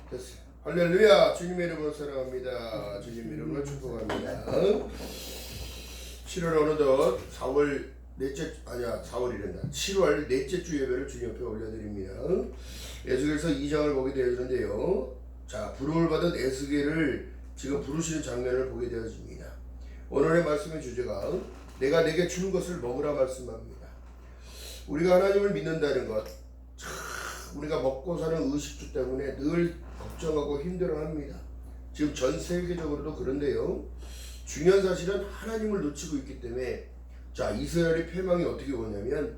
됐어요. 할렐루야. 주님의 이름으로 사랑합니다. 주님의 이름으로 축복합니다. 7월 어느덧 4월 넷째 7월 넷째 주 예배를 주님 옆에 올려드립니다. 에스겔서 2장을 보게 되었는데요. 자, 부름을 받은 에스겔을 지금 부르시는 장면을 보게 되어집니다. 오늘의 말씀의 주제가 내가 내게 주는 것을 먹으라 말씀합니다. 우리가 하나님을 믿는다는 것, 우리가 먹고 사는 의식주 때문에 늘 걱정하고 힘들어합니다. 지금 전 세계적으로도 그런데요. 중요한 사실은 하나님을 놓치고 있기 때문에, 자, 이스라엘의 패망이 어떻게 오냐면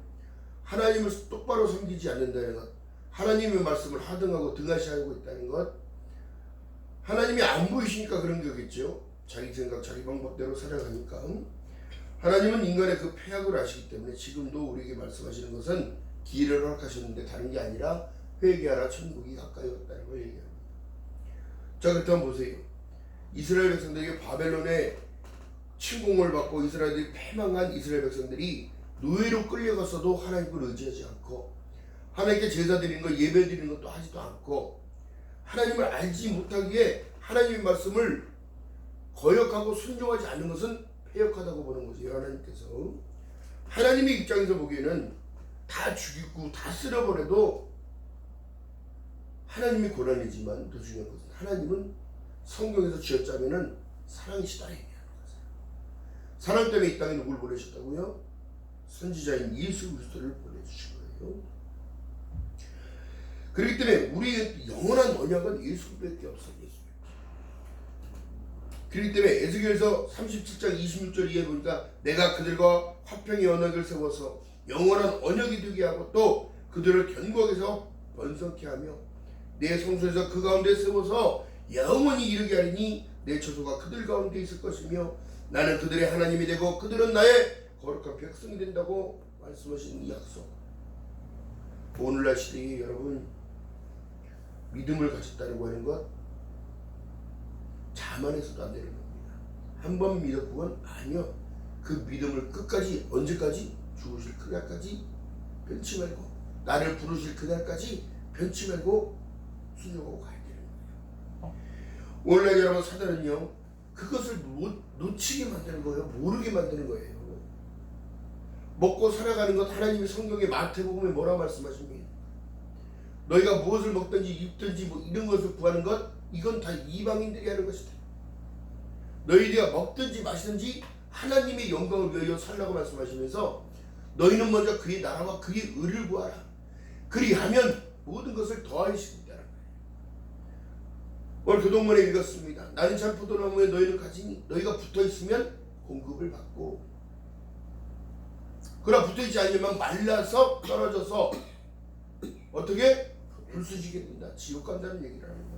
하나님을 똑바로 섬기지 않는다는 것, 하나님의 말씀을 하등하고 등하시하고 있다는 것, 하나님이 안 보이시니까 그런 거겠죠. 자기 생각 자기 방법대로 살아가니까. 하나님은 인간의 그 패악을 아시기 때문에 지금도 우리에게 말씀하시는 것은 기회를 허락하셨는데 다른 게 아니라 회개하라, 천국이 가까이 왔다는 걸 얘기합니다. 자, 그렇다면 보세요. 이스라엘 백성들에게 바벨론의 침공을 받고 이스라엘이 패망한 이스라엘 백성들이 노예로 끌려갔어도 하나님을 의지하지 않고 하나님께 제사 드리는 것, 예배 드리는 것도 하지도 않고 하나님을 알지 못하기에 하나님의 말씀을 거역하고 순종하지 않는 것은 패역하다고 보는 거죠. 하나님께서 하나님의 입장에서 보기에는 다 죽이고 다 쓸어버려도 하나님이 고난이지만 더 중요한 것은 하나님은 성경에서 쥐어짜면은 사랑이시다 얘기하는 거예요. 사랑 때문에 이 땅에 누굴 보내셨다고요? 선지자인 예수 그리스도를 보내주신 거예요. 그렇기 때문에 우리의 영원한 언약은 예수밖에 없어요. 그렇기 때문에 에스겔서 37장 26절 이하에 보니까 내가 그들과 화평의 언약을 세워서 영원한 언약이 되게 하고 또 그들을 견고하게 해서 번성케 하며 내 성소에서 그 가운데 세워서 영원히 이르게 하리니 내 처소가 그들 가운데 있을 것이며 나는 그들의 하나님이 되고 그들은 나의 거룩한 백성이 된다고 말씀하신 이 약속. 오늘날 시대에 여러분 믿음을 가졌다고 하는 것 자만해서도 안 되는 겁니다. 한 번 믿었구건 아니요. 그 믿음을 끝까지, 언제까지? 죽으실 그날까지 변치 말고, 나를 부르실 그날까지 변치 말고 순종하고 가야 되는 거예요. 오늘날 여러분 사단은요, 그것을 놓치게 만드는 거예요. 모르게 만드는 거예요. 먹고 살아가는 것, 하나님이 성경에 마태복음에 뭐라 말씀하십니까? 너희가 무엇을 먹든지 입든지 뭐 이런 것을 구하는 것, 이건 다 이방인들이 하는 것이다. 너희가 먹든지 마시든지 하나님의 영광을 위하여 살라고 말씀하시면서 너희는 먼저 그의 나라와 그의 의를 구하라. 그리하면 모든 것을 더하시리라는 거예요. 오늘 교동문에 읽었습니다. 나는 참 포도나무에 너희는 가지니 너희가 붙어있으면 공급을 받고, 그러나 붙어있지 않으면 말라서 떨어져서 어떻게? 불수지게 된다. 지옥 간다는 얘기를 하는 거예요.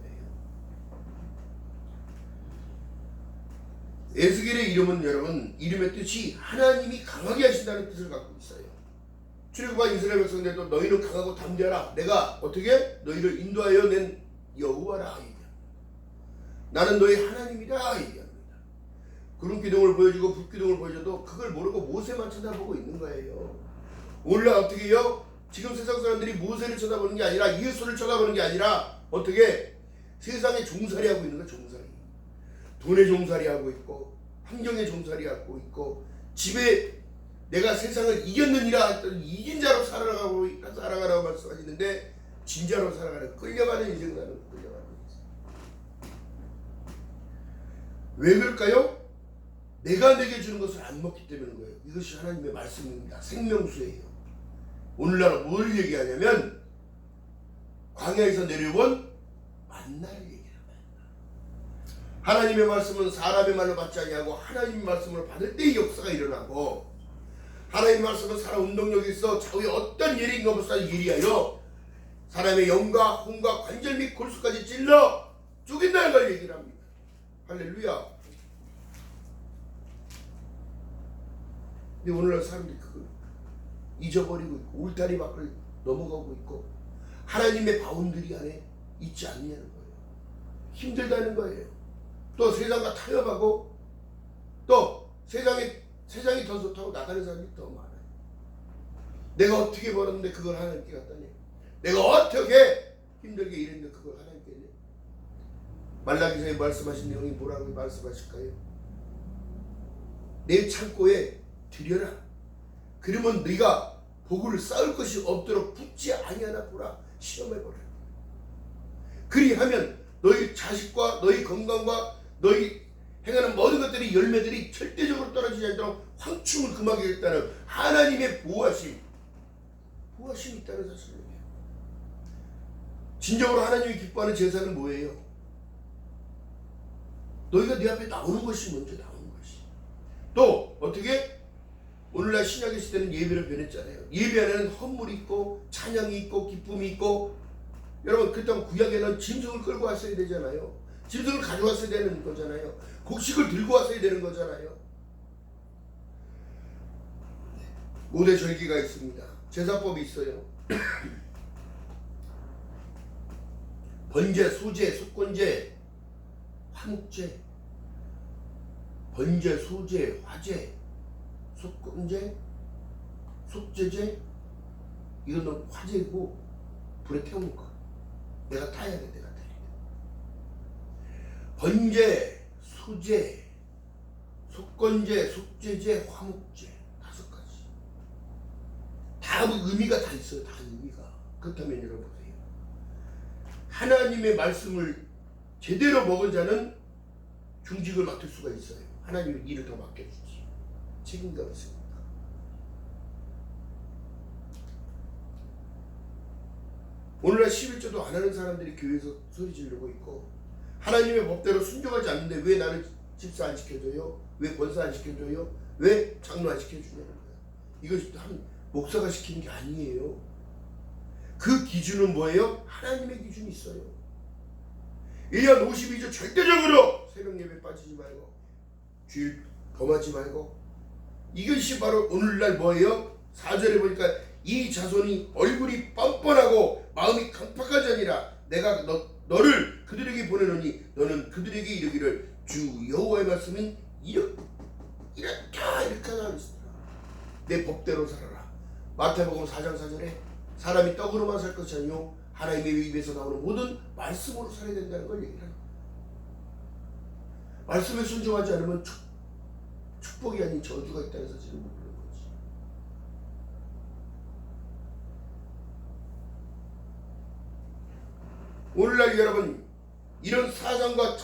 에스겔의 이름은 여러분, 이름의 뜻이 하나님이 강하게 하신다는 뜻을 갖고 있어요. 출애굽한 이스라엘 백성들도 너희는 강하고 담대하라. 내가 어떻게? 너희를 인도하여 낸 여호와라 얘기합니다. 나는 너희 하나님이다 얘기합니다. 구름 기둥을 보여주고 불 기둥을 보여줘도 그걸 모르고 모세만 쳐다보고 있는 거예요. 오늘날 어떻게 해요? 지금 세상 사람들이 모세를 쳐다보는 게 아니라 예수를 쳐다보는 게 아니라 어떻게? 세상에 종살이하고 있는 거야. 종살이. 돈에 종살이하고 있고 환경에 종살이하고 있고 집에 내가 세상을 이겼느니라 했더니 이긴 자로 살아가라고 말씀하시는데 진자로 살아가는, 끌려가는 인생 사는, 끌려가는 인생. 왜 그럴까요? 내가 내게 주는 것을 안 먹기 때문인 거예요. 이것이 하나님의 말씀입니다. 생명수예요. 오늘날 뭘 얘기하냐면 광야에서 내려온 만나를 얘기합니다. 하나님의 말씀은 사람의 말로 받지 아니하고 하나님의 말씀을 받을 때의 역사가 일어나고, 하나님의 말씀은 사람 운동력이 있어 좌우에 어떤 일이 없어 예리하여 사람의 영과 혼과 관절 및 골수까지 찔러 죽인다는 걸 얘기를 합니다. 할렐루야. 근데 오늘날 사람들이 그걸 잊어버리고 있고 울타리 밖을 넘어가고 있고 하나님의 바운드리 안에 있지 않느냐는 거예요. 힘들다는 거예요. 또 세상과 타협하고 또 세상이 더 좋다고 나가는 사람이 더 많아요. 내가 어떻게 벌었는데 그걸 하나님께 갖다니, 내가 어떻게 힘들게 일했는데 그걸 하나님께 말라기서에 말씀하신 내용이 뭐라고 말씀하실까요? 내 창고에 들여라. 그러면 네가 복을 쌓을 것이 없도록 붙지 아니하나 보라. 시험해보라. 그리하면 너희 자식과 너희 건강과 너희 행하는 모든 것들이 열매들이 절대적으로 떨어지지 않도록 황충을 금하겠다는 하나님의 보호하심이 있다는 사실이에요. 진정으로 하나님이 기뻐하는 제사는 뭐예요? 너희가 네 앞에 나오는 것이 먼저 나오는 것이. 또 어떻게? 오늘날 신약의 시대는 예배를 변했잖아요. 예배 안에는 헌물이 있고 찬양이 있고 기쁨이 있고. 여러분 그렇다면 구약에는 짐승을 끌고 왔어야 되잖아요. 짐승을 가져왔어야 되는 거잖아요. 곡식을 들고 왔어야 되는 거잖아요. 모대 절기가 있습니다. 제사법이 있어요. 번제, 소제, 속건제, 화목제, 번제, 소제, 화제, 속건제, 속제제. 이거는 화제고 불에 태우는 거. 내가 타야 돼. 내가 타야 돼. 번제, 소제, 속건제, 속제제, 화목제. 5가지. 다 의미가 다 있어요. 다 의미가. 그렇다면 여러분 보세요. 하나님의 말씀을 제대로 먹은 자는 중직을 맡을 수가 있어요. 하나님의 일을 더 맡겨주지. 책임감이 있습니다. 오늘날 11조도 안 하는 사람들이 교회에서 소리 지르고 있고, 하나님의 법대로 순종하지 않는데 왜 나는 집사 안 시켜줘요? 왜 권사 안 시켜줘요? 왜 장로 안 시켜주냐는 거야. 이것이 한 목사가 시키는 게 아니에요. 그 기준은 뭐예요? 하나님의 기준이 있어요. 1년 52주 절대적으로 새벽 예배 빠지지 말고, 주일 범하지 말고. 이것이 바로 오늘날 뭐예요? 4절에 보니까 이 자손이 얼굴이 뻔뻔하고 마음이 강팍한 자니라. 내가 너를 그들에게 보내노니 너는 그들에게 이르기를 주 여호와의 말씀은 이렇게 하라. 내 법대로 살아라. 마태복음 4장 4절에 사람이 떡으로만 살 것이 아니요 하나님의 입에서 나오는 모든 말씀으로 살아야 된다는 걸 얘기를 해요. 말씀에 순종하지 않으면 축복이 아닌 저주가 있다는 사실을 모르는 거지. 오늘날 여러분 이런 사상과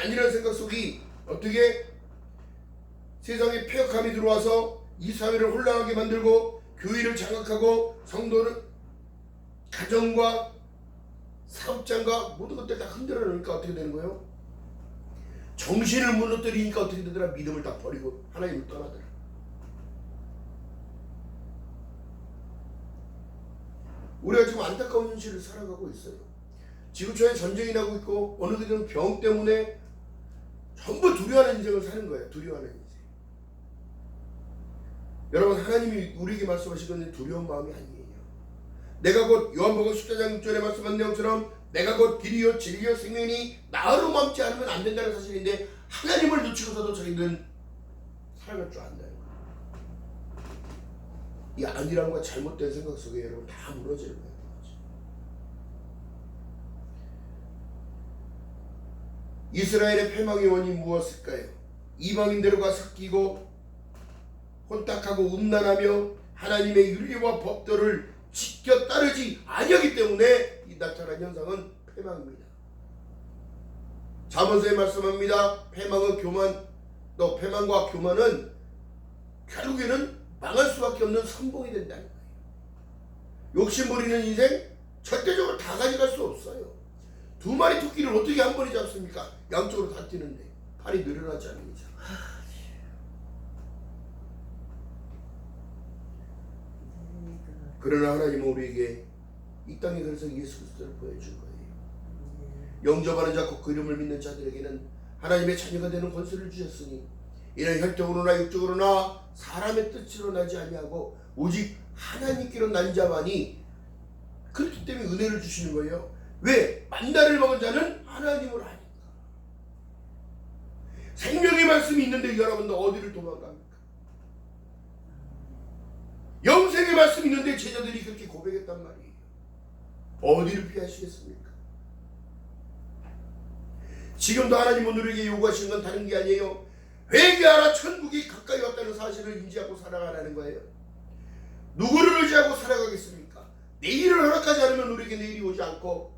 아니라는 생각 속이 어떻게 세상에 폐역함이 들어와서 이 사회를 혼란하게 만들고 교회를 장악하고 성도를 가정과 사업장과 모든 것들 다 흔들어 놓으니까 어떻게 되는 거예요? 정신을 무너뜨리니까 어떻게 되더라? 믿음을 다 버리고 하나님을 떠나더라. 우리가 지금 안타까운 현실을 살아가고 있어요. 지구촌에 전쟁이 나고 있고 어느 들은 병 때문에 전부 두려워하는 인생을 사는 거예요. 두려워하는 인생. 여러분 하나님이 우리에게 말씀하신 건 두려운 마음이 아니에요. 내가 곧 요한복음 10장 6절에 말씀한 내용처럼 내가 곧 길이요 진리요 생명이니 나로 멈지 않으면 안 된다는 사실인데 하나님을 놓치고서도 저희는 살아갈 줄 안다는 거예요. 이 아니란과 잘못된 생각 속에 여러분 다 무너지는 거예요. 이스라엘의 패망의 원인이 무엇일까요? 이방인들과 섞이고 혼탁하고 음란하며 하나님의 윤리와 법도를 지켜 따르지 아니하기 때문에 이 나타난 현상은 패망입니다. 잠언서에 말씀합니다. 패망은 교만, 또 패망과 교만은 결국에는 망할 수밖에 없는 선봉이 된다는 거예요. 욕심 부리는 인생 절대적으로 다 가져갈 수 없어요. 2마리 토끼를 어떻게 한 번에 잡습니까? 양쪽으로 다 뛰는데 팔이 늘어나지 않는 이상. 그러나 하나님은 우리에게 이 땅에 그래서 예수 그리스도를 보여준 거예요. 영접하는 자 곧 그 이름을 믿는 자들에게는 하나님의 자녀가 되는 권세를 주셨으니 이는 혈통으로나 육적으로나 사람의 뜻으로 나지 아니하고 오직 하나님께로 난 자만이 그렇기 때문에 은혜를 주시는 거예요. 왜? 만나를 먹은 자는 하나님을 아니까. 생명의 말씀이 있는데 여러분들 어디를 도망갑니까? 영생의 말씀이 있는데 제자들이 그렇게 고백했단 말이에요. 어디를 피하시겠습니까? 지금도 하나님은 우리에게 요구하시는 건 다른 게 아니에요. 회개하라, 천국이 가까이 왔다는 사실을 인지하고 살아가라는 거예요. 누구를 의지하고 살아가겠습니까? 내일을 허락하지 않으면 우리에게 내일이 오지 않고,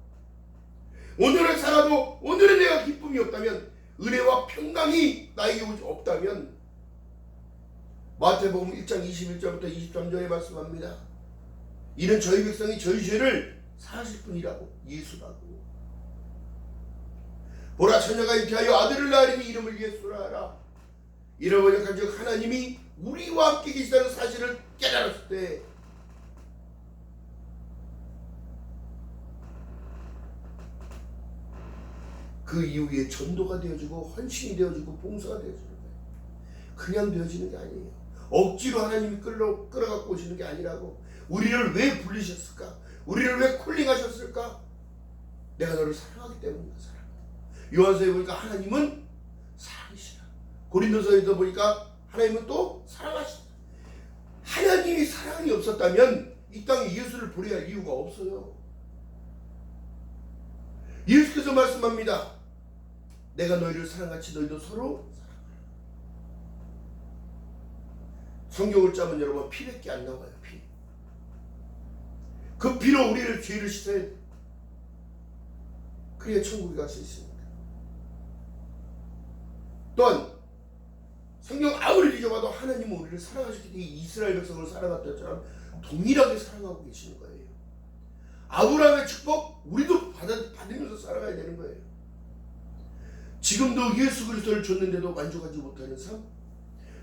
오늘을 살아도 오늘의 내가 기쁨이 없다면, 은혜와 평강이 나에게 없다면, 마태복음 1장 21절부터 23절에 말씀합니다. 이는 저희 백성이 저희 죄를 사실 뿐이라고, 예수라고. 보라, 처녀가 잉태하여 아들을 낳으리니 이름을 예수라 하라. 이런 번역한즉 하나님이 우리와 함께 계시다는 사실을 깨달았을 때, 그 이후에 전도가 되어지고 헌신이 되어지고 봉사가 되어지는 거예요. 그냥 되어지는 게 아니에요. 억지로 하나님이 끌어갖고 오시는 게 아니라고. 우리를 왜 부르셨을까? 우리를 왜 콜링하셨을까? 내가 너를 사랑하기 때문이다. 사랑. 요한서에 보니까 하나님은 사랑이시다. 고린도서에도 보니까 하나님은 또 사랑하시다. 하나님이 사랑이 없었다면 이 땅에 예수를 보내야 할 이유가 없어요. 예수께서 말씀합니다. 내가 너희를 사랑같이 너희도 서로 사랑하라. 성경을 짜면 여러분 피밖에 안 나와요. 피. 그 피로 우리를 죄를 씻어야 돼. 그래야 천국에 갈 수 있습니다. 또한 성경 아무리 뒤져봐도 하나님은 우리를 사랑하셨기 때문에 이스라엘 백성을 사랑했던 것처럼 동일하게 사랑하고 계시는 거예요. 아브라함의 축복 우리도 받으면서 살아가야 되는 거예요. 지금도 예수 그리스도를 줬는데도 만족하지 못하는 삶,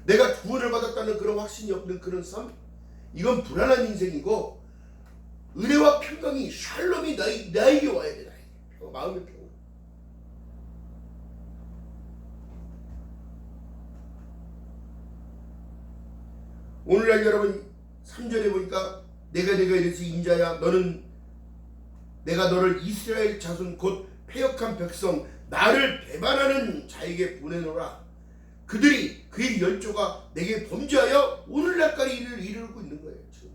내가 구원을 받았다는 그런 확신이 없는 그런 삶, 이건 불안한 인생이고, 은혜와 평강이 샬롬이 나에게 와야 돼. 나에게 마음의 평강. 오늘날 여러분 3절에 보니까 내가 이래서 인자야, 내가 너를 이스라엘 자손 곧 패역한 백성, 나를 배반하는 자에게 보내노라. 그들이 그의 열조가 내게 범죄하여 오늘날까지 이르고 있는 거예요. 지금.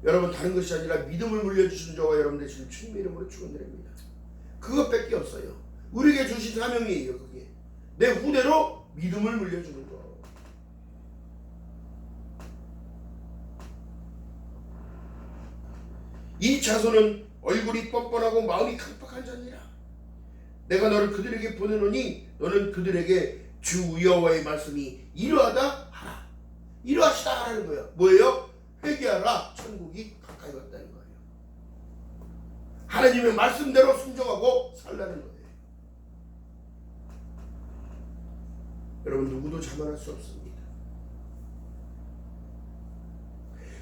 여러분, 다른 것이 아니라 믿음을 물려주신 저와 여러분들 지금 주님의 이름으로 축원드립니다. 그것밖에 없어요. 우리에게 주신 사명이에요. 그게 내 후대로 믿음을 물려주는 거. 이 자손은 얼굴이 뻔뻔하고 마음이 강팍한 자니라. 내가 너를 그들에게 보내노니 너는 그들에게 주 여호와의 말씀이 이러하다 하라. 이러하시다 하라는 거예요. 뭐예요? 회개하라. 천국이 가까이 왔다는 거예요. 하나님의 말씀대로 순종하고 살라는 거예요. 여러분, 누구도 자만할 수 없습니다.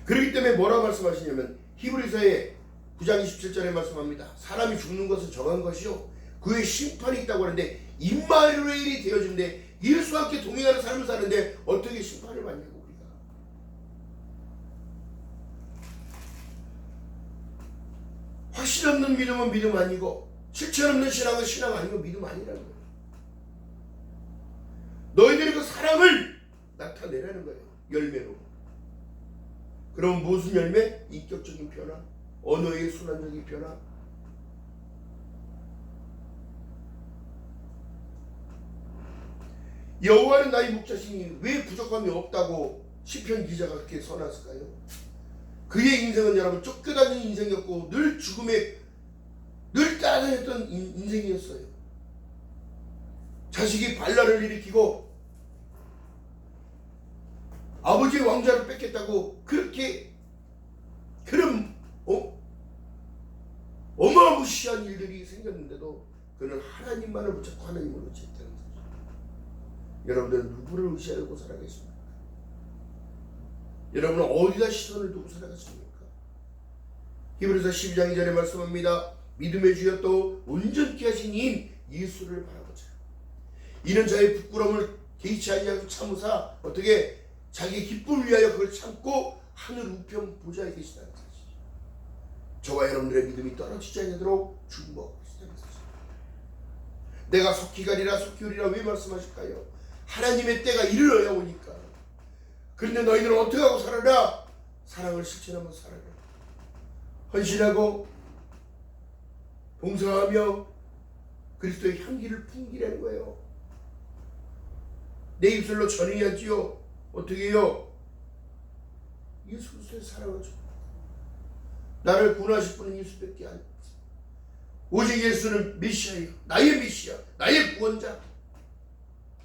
그렇기 때문에 뭐라고 말씀하시냐면 히브리서의 9장 27절에 말씀합니다. 사람이 죽는 것은 정한 것이요 그의 심판이 있다고 하는데, 임마누엘이 되어진데 예수와 함께 동행하는 삶을 사는데 어떻게 심판을 받냐고. 우리가 확신 없는 믿음은 믿음 아니고, 실천 없는 신앙은 신앙 아니고 믿음 아니라는 거예요. 너희들이 그 사랑을 나타내라는 거예요. 열매로. 그럼 무슨 열매? 인격적인 변화, 언어의 순환적인 변화. 여호와는 나의 목자시니 왜 부족함이 없다고 시편 기자가 그렇게 써놨을까요? 그의 인생은 여러분 쫓겨다니는 인생이었고 늘 죽음에 늘 따라다녔던 인생이었어요. 자식이 반란을 일으키고 아버지의 왕자를 뺏겠다고 그렇게 그런 어마무시한 일들이 생겼는데도 그는 하나님만을 붙잡고 하나님을 의지했다는 거죠. 여러분들은 누구를 의지하고 살아계십니까? 여러분은 어디다 시선을 두고 살아가십니까? 히브리서 12장 2절에 말씀합니다. 믿음의 주여 또 온전케 하신 이인 예수를 바라보자. 이는 저의 부끄러움을 개의치 아니하고 참으사 어떻게 자기 기쁨을 위하여 그걸 참고 하늘 우편 보좌에 계시다는 사실. 저와 여러분들의 믿음이 떨어지지 않도록 중보하고 계시다는 사실. 내가 속히 가리라 속히 오리라 왜 말씀하실까요? 하나님의 때가 이르러야 오니까. 그런데 너희들은 어떻게 하고 살아라? 사랑을 실천하며 살아라. 헌신하고 봉사하며 그리스도의 향기를 풍기라는 거예요. 내 입술로 전해야지요. 어떻게 해요? 예수 그리스도의 사랑을 줘. 나를 구원하실 분은 예수밖에 안 없어. 오직 예수는 메시아예요. 나의 메시아, 나의 구원자.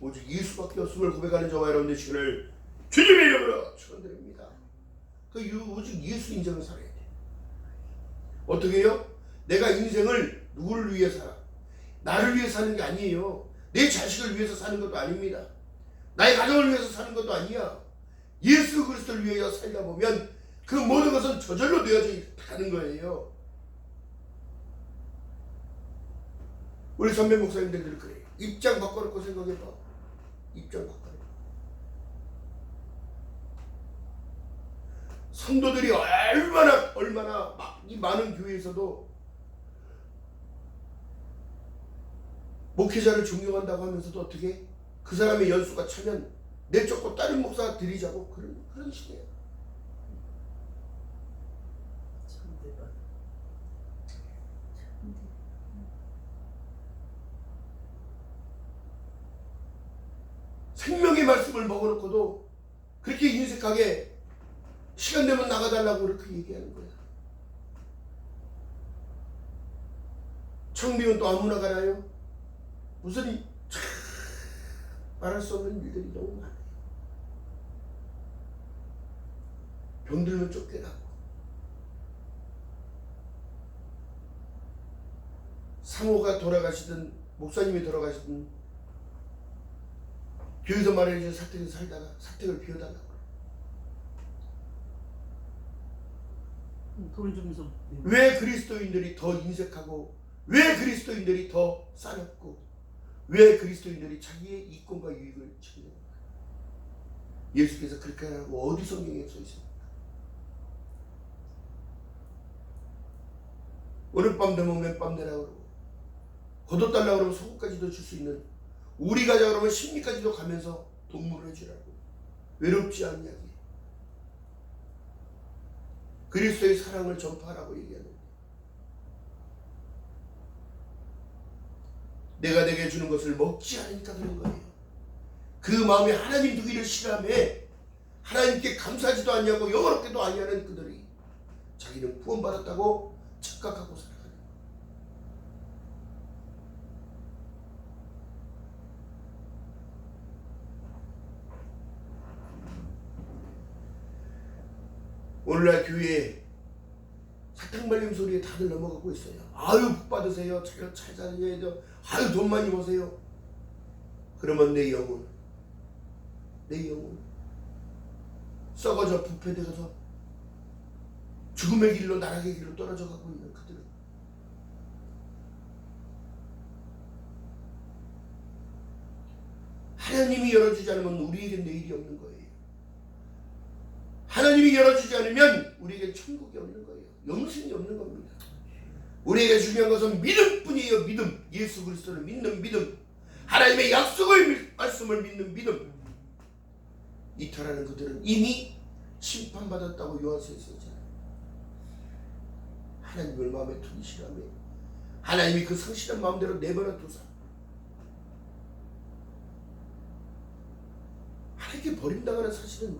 오직 예수밖에 없음을 고백하는 저와 여러분의 시간을 주님의 이름으로 축원드립니다. 오직 예수 인생을 살아야 돼. 어떻게 해요? 내가 인생을 누구를 위해 살아? 나를 위해 사는 게 아니에요. 내 자식을 위해서 사는 것도 아닙니다. 나의 가정을 위해서 사는 것도 아니야. 예수 그리스도를 위하여 살다 보면 그 모든 것은 저절로 되어져 가는 거예요. 우리 선배 목사님들 그래요. 입장 바꿔놓고 생각해봐. 입장 바꿔놓고. 성도들이 얼마나 이 많은 교회에서도 목회자를 존경한다고 하면서도 어떻게 그 사람의 연수가 차면 내쫓고 다른 목사 드리자고 그런 식이에요. 생명의 말씀을 먹어놓고도 그렇게 인색하게 시간 되면 나가달라고 그렇게 얘기하는 거야. 청비원 또 아무나 가나요? 무슨 말할 수 없는 일들이 너무 많아요. 병들면 쫓겨나고 사모가 돌아가시든 목사님이 돌아가시든 교회에서 말해주신 사택을 살다가 사택을 비워달라고. 돈 주면서 왜 그리스도인들이 더 인색하고 왜 그리스도인들이 더 싸납고 왜 그리스도인들이 자기의 이권과 유익을 챙겨요? 예수께서 그렇게 하라고 어디 성경에 써 있습니까? 오늘 밤 되면 맨 밤 되라고 그러고 거둬달라고 그러면 속옷까지도 줄 수 있는 우리 가자 그러면 심리까지도 가면서 동물을 해주라고 외롭지 않냐고 그리스도의 사랑을 전파하라고 얘기하는 내가 내게 주는 것을 먹지 않으니까 그런 거예요. 그 마음에 하나님 두기를 싫어하며 하나님께 감사하지도 않냐고 영어롭게도 아니하는 그들이 자기는 구원받았다고 착각하고 살아가는 거예요. 오늘날 교회에 사탕 발림 소리에 다들 넘어가고 있어요. 아유 복 받으세요. 잘 다녀야 돼요. 아유 돈 많이 버세요. 그러면 내 영혼 썩어져 부패되어서 죽음의 길로 나락의 길로 떨어져 가고 있는 그들은 하나님이 열어주지 않으면 우리에겐 내일이 없는 거예요. 하나님이 열어주지 않으면 우리에겐 천국이 없는 거예요. 영생이 없는 겁니다. 우리에게 중요한 것은 믿음뿐이에요. 믿음. 예수 그리스도를 믿는 믿음. 하나님의 약속을 말씀을 믿는 믿음. 이탈하는 그들은 이미 심판받았다고 요한서에 써있잖아요. 하나님을 마음에 두기 싫어하며 하나님이 그 성실한 마음대로 내버려 두사 하나님께 버림당하는 사실은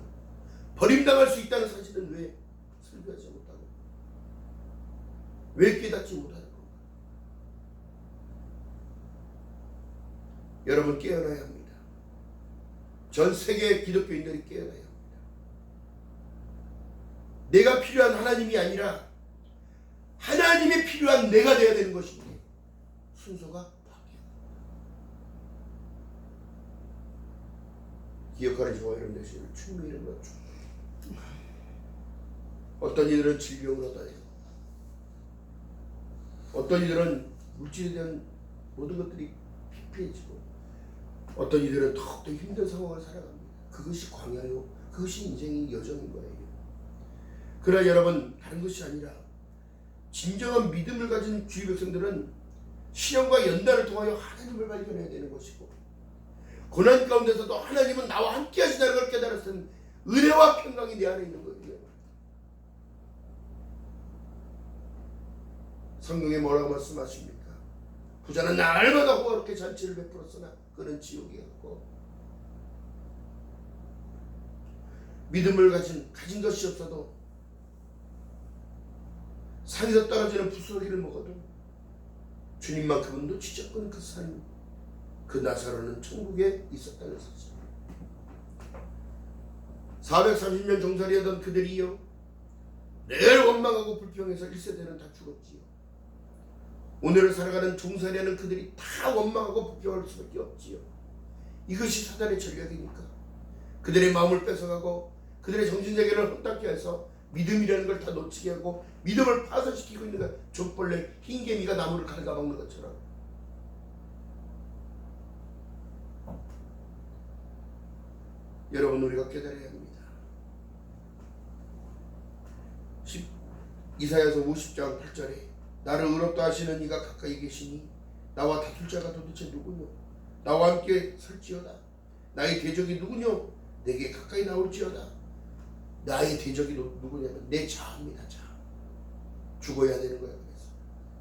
버림당할 수 있다는 사실은 왜 설교하지 못하고 왜 깨닫지 못하는 건가? 여러분 깨어나야 합니다. 전 세계 기독교인들이 깨어나야 합니다. 내가 필요한 하나님이 아니라 하나님이 필요한 내가 되어야 되는 것인데 순서가 바뀌어. 기억하는 저와 여러분 되시기를 주님의 이름으로 축복합니다. 어떤 이들은 질병을 얻어내고 어떤 이들은 물질에 대한 모든 것들이 피폐해지고 어떤 이들은 더욱더 힘든 상황을 살아갑니다. 그것이 광야요. 그것이 인생의 여정인 거예요. 그러나 여러분 다른 것이 아니라 진정한 믿음을 가진 주의 백성들은 시련과 연단을 통하여 하나님을 발견해야 되는 것이고 고난 가운데서도 하나님은 나와 함께 하시다는 걸 깨달았은 은혜와 평강이 내 안에 있는 거예요. 성경에 뭐라고 말씀하십니까? 부자는 날마다 호화롭게 잔치를 베풀었으나 그는 지옥이었고, 믿음을 가진 것이 없어도 산에서 떨어지는 부스러기를 먹어도 주님만큼은 놓치지 않고 그 산, 그 나사로는 천국에 있었다는 사실. 430년 종살이하던 그들이요, 늘 원망하고 불평해서 1세대는 다 죽었지요. 오늘을 살아가는 종살이하는 그들이 다 원망하고 불평할 수밖에 없지요. 이것이 사단의 전략이니까. 그들의 마음을 뺏어가고 그들의 정신세계를 헛닦게 해서 믿음이라는 걸 다 놓치게 하고 믿음을 파산시키고 있는 것. 족벌레 흰개미가 나무를 갉아먹는 것처럼. 여러분, 우리가 깨달아야 합니다. 이사야서 50장 8절에 나를 의롭다 하시는 이가 가까이 계시니 나와 다툴 자가 도대체 누구뇨? 나와 함께 설지어다. 나의 대적이 누구뇨? 내게 가까이 나올지어다. 나의 대적이 누구냐면 내 자아입니다. 자아. 죽어야 되는 거예요. 그래서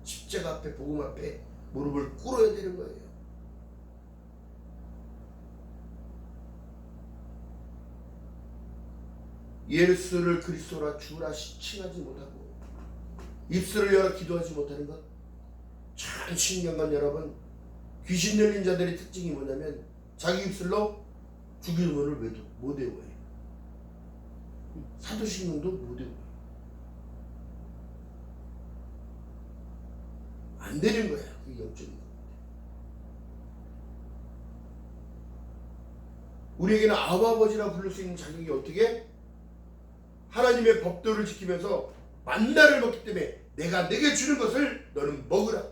십자가 앞에, 복음 앞에 무릎을 꿇어야 되는 거예요. 예수를 그리스도라 주라 칭하지 못하고 입술을 열어 기도하지 못하는 것, 참 신기한 건 여러분, 귀신 들린 자들의 특징이 뭐냐면 자기 입술로 주기도문을 못 외워요. 사도신경도 못 외워요. 안 되는 거야. 그게 영적인 겁니다. 우리에게는 아버지라 부를 수 있는 자격이 어떻게? 하나님의 법도를 지키면서 만나를 먹기 때문에 내가 내게 주는 것을 너는 먹으라.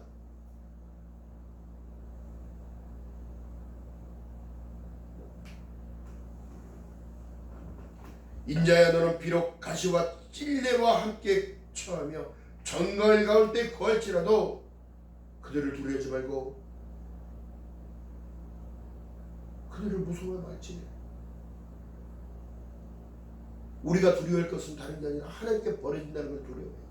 인자야, 너는 비록 가시와 찔레와 함께 처하며 정갈 가운데 거할지라도 그들을 두려워하지 말고 그들을 무서워하지 말지. 우리가 두려워할 것은 다른 게 아니라 하나님께 버려진다는 걸 두려워해야 돼.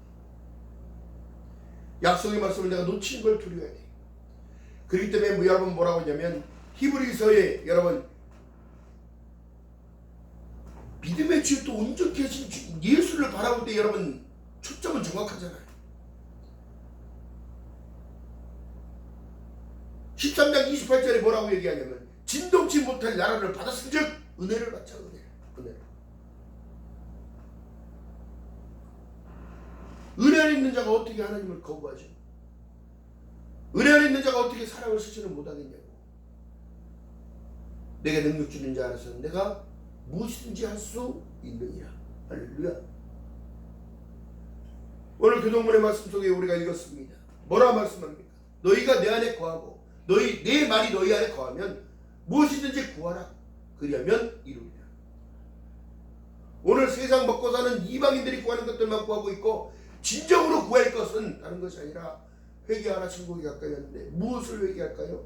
약속의 말씀을 내가 놓친 걸 두려워해야 돼. 그렇기 때문에 여러분 뭐라고 하냐면 히브리서에 여러분 믿음의 주에 또 온전케 하신 예수를 바라볼 때 여러분 초점은 정확하잖아요. 13장 28절에 뭐라고 얘기하냐면 진동치 못할 나라를 받았은즉 은혜를 받자. 은혜 안에 있는 자가 어떻게 하나님을 거부하죠? 은혜 안에 있는 자가 어떻게 사랑을 실천을 못하겠냐고. 내게 능력 주는 자 안에서는 내가 무엇이든지 할 수 있느니라. 할렐루야. 오늘 교동문의 말씀 속에 우리가 읽었습니다. 뭐라 말씀합니까? 너희가 내 안에 거하고 내 말이 너희 안에 거하면 무엇이든지 구하라. 그리하면 이루리라. 오늘 세상 먹고 사는 이방인들이 구하는 것들만 구하고 있고 진정으로 구할 것은 다른 것이 아니라 회개하라. 천국이 가까이 왔는데 무엇을 회개할까요?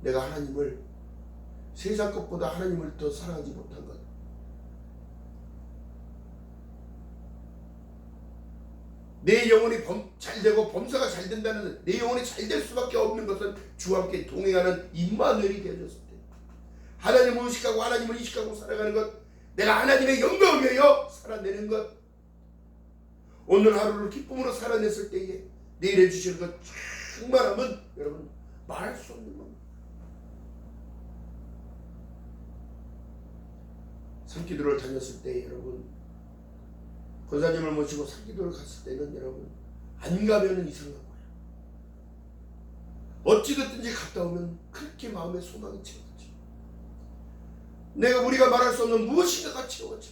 내가 하나님을 세상 것보다 하나님을 더 사랑하지 못한 것. 내 영혼이 잘되고 범사가 잘 된다는, 내 영혼이 잘 될 수밖에 없는 것은 주와 함께 동행하는 임마누엘이 되어졌을 때 하나님을 의식하고 하나님을 인식하고 살아가는 것, 내가 하나님의 영광을 위하여 살아내는 것, 오늘 하루를 기쁨으로 살아냈을 때에 내일 해주시는 것 충만하면 여러분 말할 수 없는 겁니다. 산기도를 다녔을 때 여러분, 권사님을 모시고 산기도를 갔을 때는 여러분 안 가면은 이상한 거야. 어찌됐든지 갔다 오면 그렇게 마음의 소망이 채워져. 우리가 말할 수 없는 무엇인가가 채워져.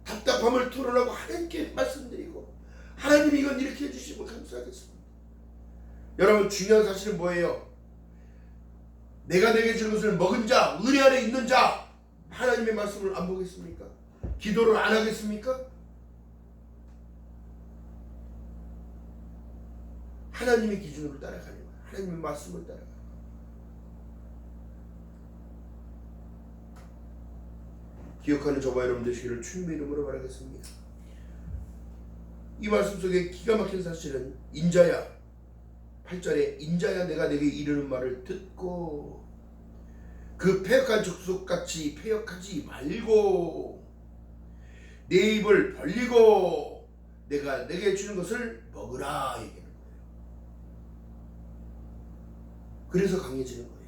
답답함을 토론하고 하나님께 말씀드리고 하나님이 이건 이렇게 해주시면 감사하겠습니다. 여러분 중요한 사실은 뭐예요? 내가 내게 주는 것을 먹은 자, 은혜 안에 있는 자, 하나님의 말씀을 안 보겠습니까? 기도를 안 하겠습니까? 하나님의 기준으로 따라가는 거예요. 하나님의 말씀을 따라가는 거예요. 기억하는 저와 여러분 되시기를 주님의 이름으로 바라겠습니다. 이 말씀 속에 기가 막힌 사실은 인자야 8절에 인자야 내가 내게 이르는 말을 듣고 그 패역한 족속같이 패역하지 말고 내 입을 벌리고 내가 내게 주는 것을 먹으라 얘기하는 거예요. 그래서 강해지는 거예요.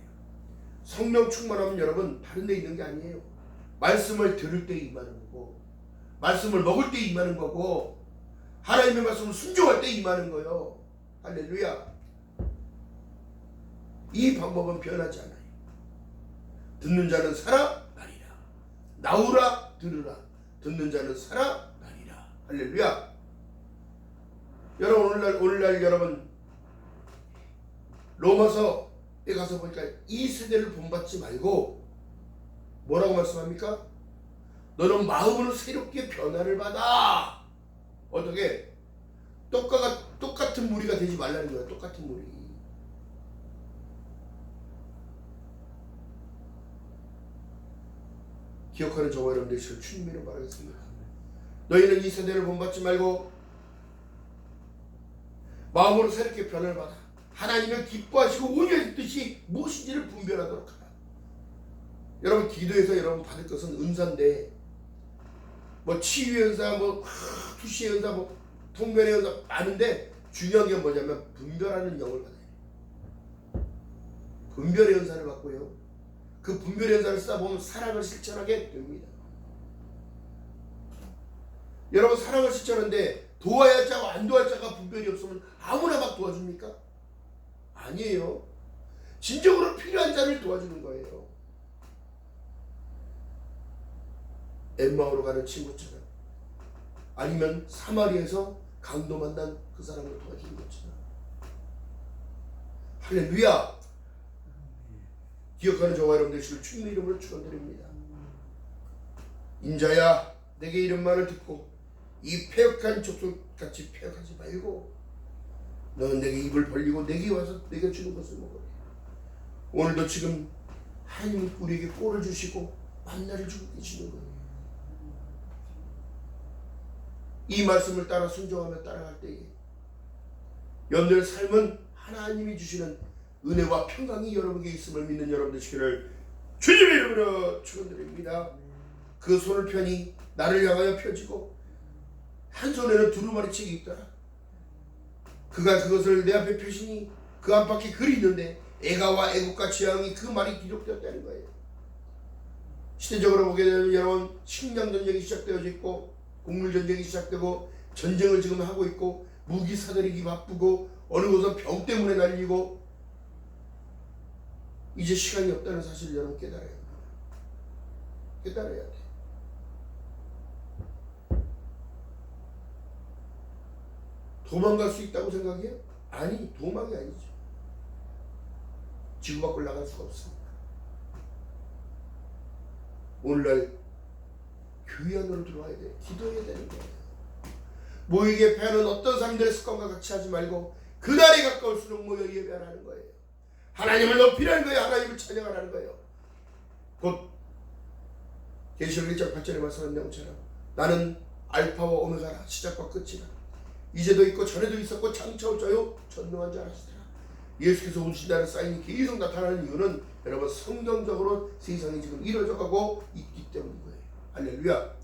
성령 충만하면 여러분 다른 데 있는 게 아니에요. 말씀을 들을 때 임하는 거고 말씀을 먹을 때 임하는 거고 하나님의 말씀을 순종할 때 임하는 거예요. 할렐루야. 이 방법은 변하지 않아요. 듣는 자는 살아 나리라. 나오라 들으라. 듣는 자는 살아 나리라. 할렐루야. 여러분 오늘날 여러분 로마서에 가서 보니까 이 세대를 본받지 말고 뭐라고 말씀합니까? 너는 마음으로 새롭게 변화를 받아. 어떻게? 똑같은 무리가 되지 말라는 거야. 똑같은 무리. 기억하는 저와 여러분들 되시길 주님으로 바라겠습니다. 너희는 이 세대를 본받지 말고 마음으로 새롭게 변화를 받아 하나님을 기뻐하시고 온유의 뜻이 무엇인지를 분별하도록 하라. 여러분 기도에서 여러분 받을 것은 은사인데 뭐 치유의 은사, 뭐 투시의 은사, 뭐 통변의 은사 많은데 중요한 게 뭐냐면 분별하는 영을 받아야 돼요. 분별의 은사를 받고요. 그 분별의 은사를 쓰다 보면 사랑을 실천하게 됩니다. 여러분 사랑을 실천하는데 도와야 할 자와 안 도와야 할 자가 분별이 없으면 아무나 막 도와줍니까? 아니에요. 진정으로 필요한 자를 도와주는 거예요. 엠마오로 가는 친구처럼 아니면 사마리에서 강도 만난 그 사람을 도와주는 것처럼. 할렐루야. 기억하는 저와 여러분들 되시길 주님의 이름으로 축원드립니다. 인자야 내게 이런 말을 듣고 이 패역한 족속같이 패역하지 말고 너는 내게 입을 벌리고 내게 와서 내게 주는 것을 먹으라. 오늘도 지금 하나님은 우리에게 꼴을 주시고 만나를 주고 계시는 거예요. 이 말씀을 따라 순종하며 따라갈 때에 여러분들의 삶은 하나님이 주시는 은혜와 평강이 여러분에게 있음을 믿는 여러분 되시기를 주님의 이름으로 축원드립니다. 그 손을 펴니 나를 향하여 펴지고 한 손에는 두루마리책이 있더라. 그가 그것을 내 앞에 펴시니 그 안팎에 글이 있는데 애가와 애국과 재앙이 그 말이 기록되었다는 거예요. 시대적으로 보게 되면 여러분 식량전쟁이 시작되어져 있고 곡물전쟁이 시작되고 전쟁을 지금 하고 있고 무기 사들이기 바쁘고 어느 곳은 병 때문에 날리고 이제 시간이 없다는 사실을 여러분 깨달아야 합니다. 깨달아야 돼. 도망갈 수 있다고 생각해요? 아니, 도망이 아니죠. 지구 밖을 나갈 수가 없습니다. 오늘날 교회 안으로 들어와야 돼. 기도해야 되는 거예요. 모이게 패하는 어떤 사람들의 습관과 같이 하지 말고 그날이 가까울수록 모여 예배하라는 거예요. 하나님을 높이라는 거예요. 하나님을 찬양하라는 거예요. 곧 계시록 1장 8절에 말씀한 내용처럼 나는 알파와 오메가라 시작과 끝이라. 이제도 있고 전에도 있었고 장차 올 자요 전능한 자 하시더라. 예수께서 오신다는 사인이 계속 나타나는 이유는 여러분 성경적으로 세상이 지금 이루어져가고 있기 때문인 거예요. 할렐루야.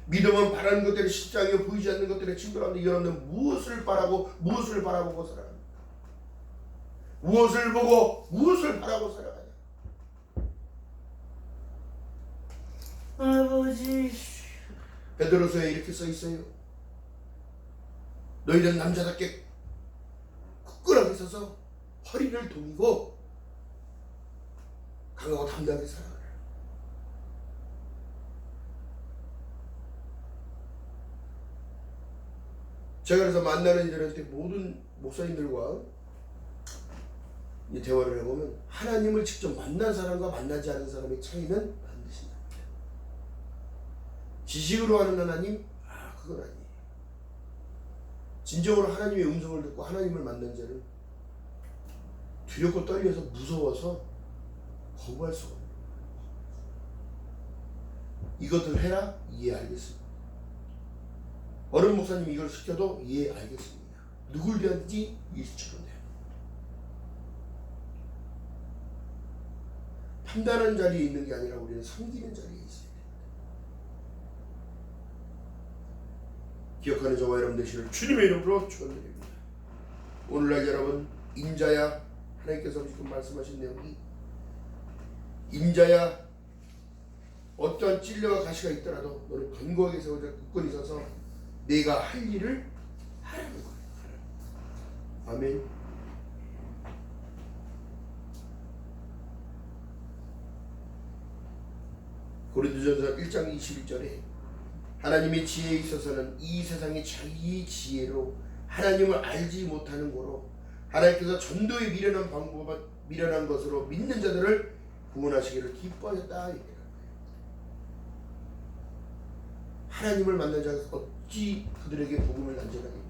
믿음은 바라는 것들이 실상이요 보이지 않는 것들의 친구라는데 여러분은 무엇을 바라고 무엇을 바라보고 살아갑니까? 무엇을 보고 무엇을 바라고 살아가냐? 아버지. 베드로서에 이렇게 써 있어요. 너희는 남자답게 굳건하게 서서 허리를 동이고 강하고 담대하게 살아가라. 제가 그래서 만나는 이들한테 모든 목사님들과 이 대화를 해보면 하나님을 직접 만난 사람과 만나지 않은 사람의 차이는 반드시 납니다. 지식으로 하는 하나님? 그건 아니에요. 진정으로 하나님의 음성을 듣고 하나님을 만난 자는 두렵고 떨려서 무서워서 거부할 수가 없는 거예요. 이것들 해라? 이해 알겠습니다. 어른 목사님이 이걸 시켜도 이해 알겠습니다. 누굴 대하든지 예수처럼 돼요. 판단하는 자리에 있는 게 아니라 우리는 섬기는 자리에 있어야 돼요. 기억하는 저와 여러분 되시를 주님의 이름으로 축원드립니다. 오늘날 여러분 인자야, 하나님께서 지금 말씀하신 내용이 인자야, 어떠한 찔려와 가시가 있더라도 너는 견고하게 세워져 굳건히 서서 내가 할 일을 하라는 거예요. 아멘. 고린도전서 1장 21절에 하나님의 지혜에 있어서는 이 세상이 자기 지혜로 하나님을 알지 못하는 고로 하나님께서 전도에 미련한 것으로 믿는 자들을 구원하시기를 기뻐하셨다. 하나님을 만난 자가 어찌 그들에게 복음을 난전하겠냐.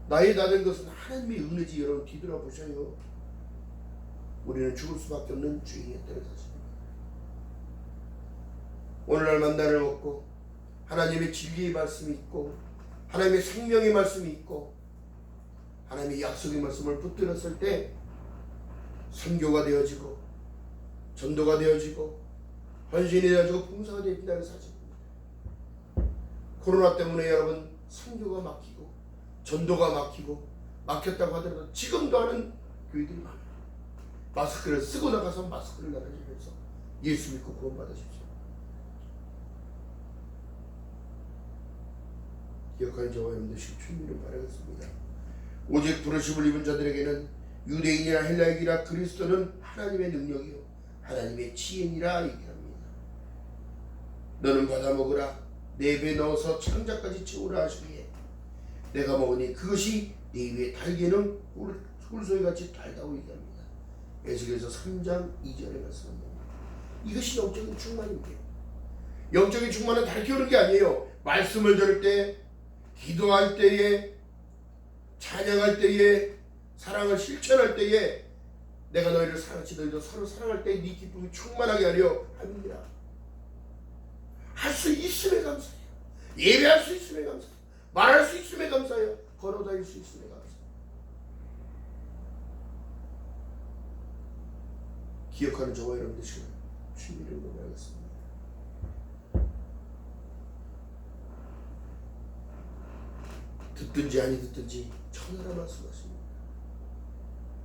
나의 나된 것은 하나님의 은혜지. 여러분 뒤돌아보셔요. 우리는 죽을 수밖에 없는 죄인이었다는 사실입니다. 오늘날 만나를 먹고 하나님의 진리의 말씀이 있고 하나님의 생명의 말씀이 있고 하나님의 약속의 말씀을 붙들었을 때 선교가 되어지고 전도가 되어지고 헌신이 되어지고 봉사가 되어진다는 사실입니다. 코로나 때문에 여러분 선교가 막히고 전도가 막히고 막혔다고 하더라도 지금도 하는 교회들이 많아요. 마스크를 쓰고 나가서 마스크를 나가시면서 예수 믿고 구원받으십시오. 기억하는 저와 여러분들 주님을 바라겠습니다. 오직 부르심을 입은 자들에게는 유대인이나 헬라인이나 그리스도는 하나님의 능력이요 하나님의 지혜니라 얘기합니다. 너는 받아 먹으라 내 배에 넣어서 창자까지 채우라 하시기에 내가 먹으니 그것이 내 입에 달기는 꿀소리같이 달다고 얘기합니다. 에스겔서 3장 2절에 말씀합니다. 이것이 영적인 충만입니다. 영적인 충만은 다르게 오는 게 아니에요. 말씀을 들을 때, 기도할 때에, 찬양할 때에, 사랑을 실천할 때에 내가 너희를 사랑하지 너희도 서로 사랑할 때 네 기쁨이 충만하게 하려 합니다. 할 수 있음에 감사해요. 예배할 수 있음에 감사해요. 말할 수 있음에 감사해요. 걸어다닐 수 있음에 감사해요. 기억하는 저와 여러분 되시기를 주님의 이름으로 바라겠습니다. 듣든지 아니 듣든지 천하라 말씀하십니다.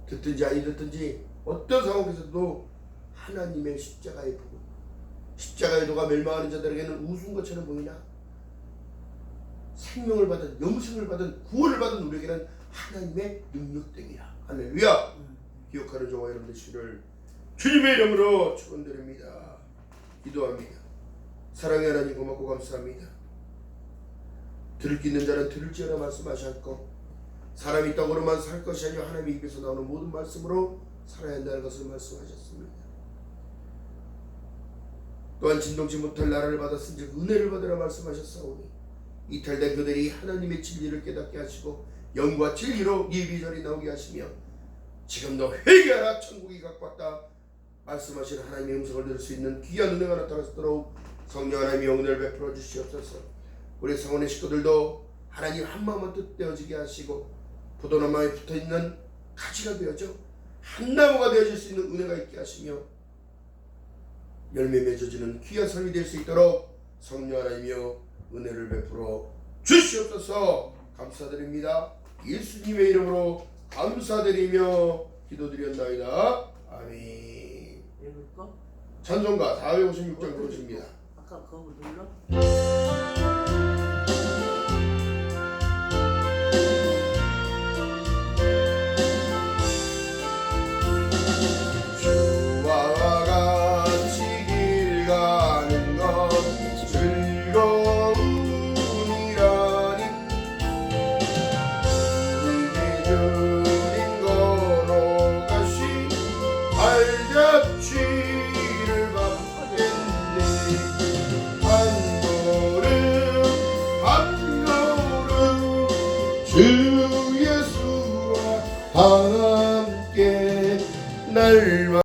듣든지 아니 듣든지 어떤 상황에서도 하나님의 십자가의 복음, 십자가의 도가 멸망하는 자들에게는 우스운 것처럼 보이나 생명을 받은 영생을 받은 구원을 받은 우리에게는 하나님의 능력되기야. 할렐루야. 기억하는 저와 여러분 되시기를 주님의 이름으로 축원드립니다. 기도합니다. 사랑의 하나님 고맙고 감사합니다. 들을 기 있는 자는 들을지어라 말씀하셨고 사람이 떡으로만 살 것이 아니라 하나님의 입에서 나오는 모든 말씀으로 살아야 한다는 것을 말씀하셨습니다. 또한 진동치 못할 나라를 받았은즉 은혜를 받으라 말씀하셨사오니 이탈된 그들이 하나님의 진리를 깨닫게 하시고 영과 진리로 예비전이 나오게 하시며 지금도 회개하라 천국이 가까웠다 말씀하신 하나님의 음성을 들을 수 있는 귀한 은혜가 나타나도록 성령 하나님의 은혜를 베풀어 주시옵소서. 우리 성원의 식구들도 하나님 한마음만 뜻되어지게 하시고 포도나무에 붙어있는 가지가 되어져 한 나무가 되어질 수 있는 은혜가 있게 하시며 열매 맺어지는 귀한 삶이 될 수 있도록 성령 하나님이여 은혜를 베풀어 주시옵소서. 감사드립니다. 예수님의 이름으로 감사드리며 기도드렸나이다. 아멘. 읽을까? 찬송가 456장 부르십니다. 아까 그거 눌러?